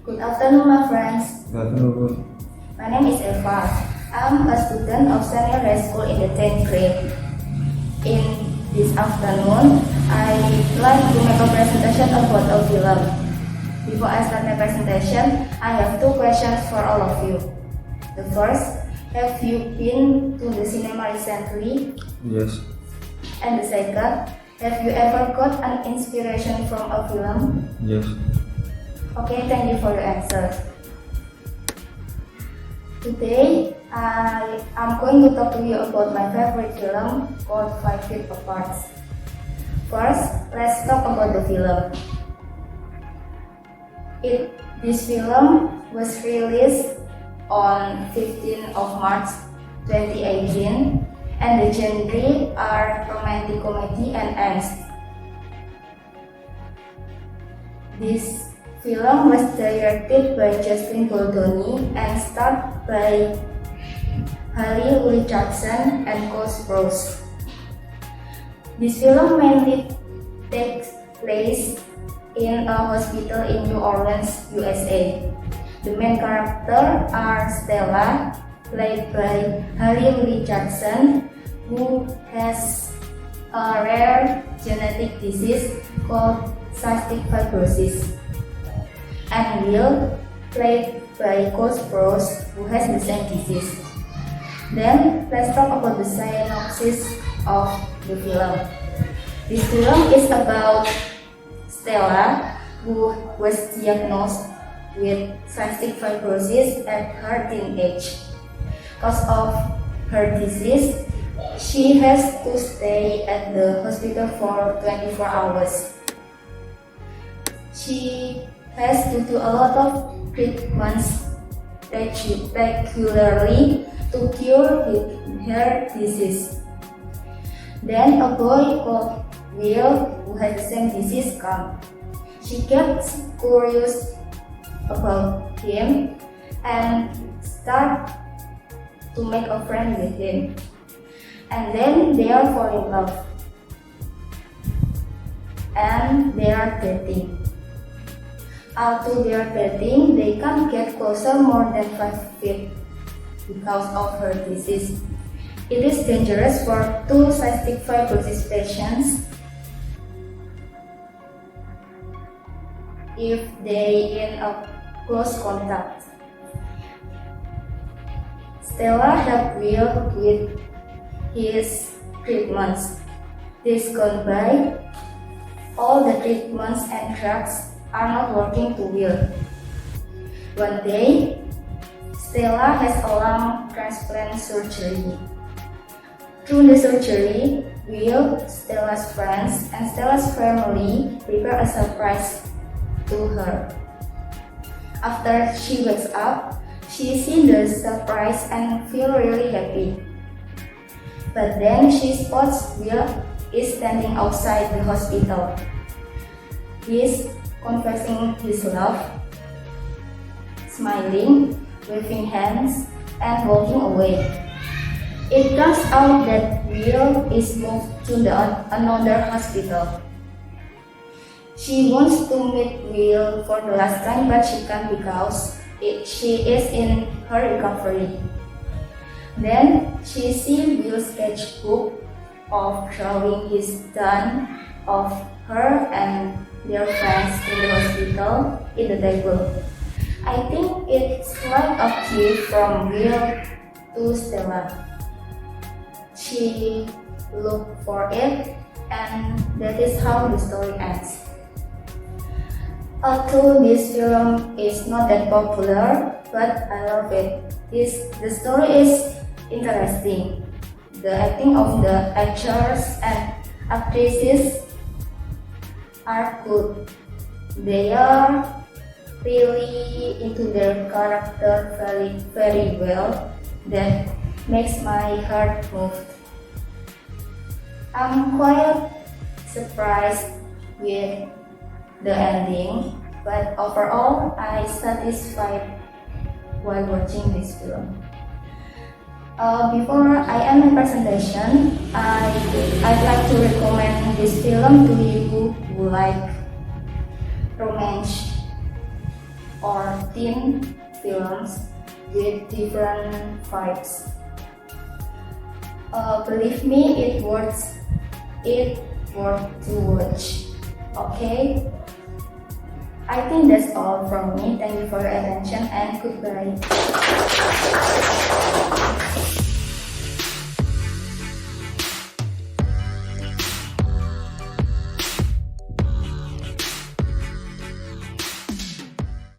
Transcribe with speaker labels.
Speaker 1: Good afternoon, my friends.
Speaker 2: Good afternoon.
Speaker 1: My name is Eva. I'm a student of senior high school in the 10th grade. In this afternoon, I'd like to make a presentation about a film. Before I start my presentation, I have two questions for all of you. The first, have you been to the cinema recently?
Speaker 2: Yes.
Speaker 1: And the second, have you ever got an inspiration from a film?
Speaker 2: Yes.
Speaker 1: Okay, thank you for your answer. Today, I'm going to talk to you about my favorite film called 5 Feet Apart. First, let's talk about the film. This film was released on 15th of March 2018, and the genre are romantic comedy and angst. This film was directed by Justin Goldoni and starred by Haley Richardson and Kursus. This film mainly takes place in a hospital in New Orleans, USA. The main characters are Stella, played by Haley Richardson, who has a rare genetic disease called cystic fibrosis, and Will, played by Kursus, who has the same disease. Then, let's talk about the synopsis of the film. This film is about Stella, who was diagnosed with cystic fibrosis at her teenage. Because of her disease, she has to stay at the hospital for 24 hours. She has to do a lot of treatments regularly to cure her disease. Then a boy called Will, who has the same disease, comes. She gets curious about him and starts to make a friend with him. And then they are fall in love. And they are dating. After they are dating, they can't get closer more than 5 feet because of her disease. It is dangerous for two cystic fibrosis patients if they in a close contact. Stella helped Will with his treatments. This gone by, all the treatments and drugs are not working too well. One day, Stella has a lung transplant surgery. Through the surgery, Will, Stella's friends, and Stella's family prepare a surprise to her. After she wakes up, she sees the surprise and feels really happy. But then she spots Will is standing outside the hospital. He's confessing his love, smiling, waving hands, and walking away. It turns out that Will is moved to another hospital. She wants to meet Will for the last time, but she can't because she is in her recovery. Then she sees Will's sketchbook of drawing he's done of her and their friends in the hospital in the table. I think it's like a gift from Will to Stella. She looked for it, and that is how the story ends. Although this film is not that popular, but I love it. The story is interesting. The acting of the actors and actresses are good. They are really into their character very well. That makes my heart move. I'm quite surprised with the ending, but overall I'm satisfied while watching this film. Before I end my presentation, I'd like to recommend this film to you who like romance or teen films with different vibes. Believe me, it worth to watch. Okay? I think that's all from me. Thank you for your attention and goodbye.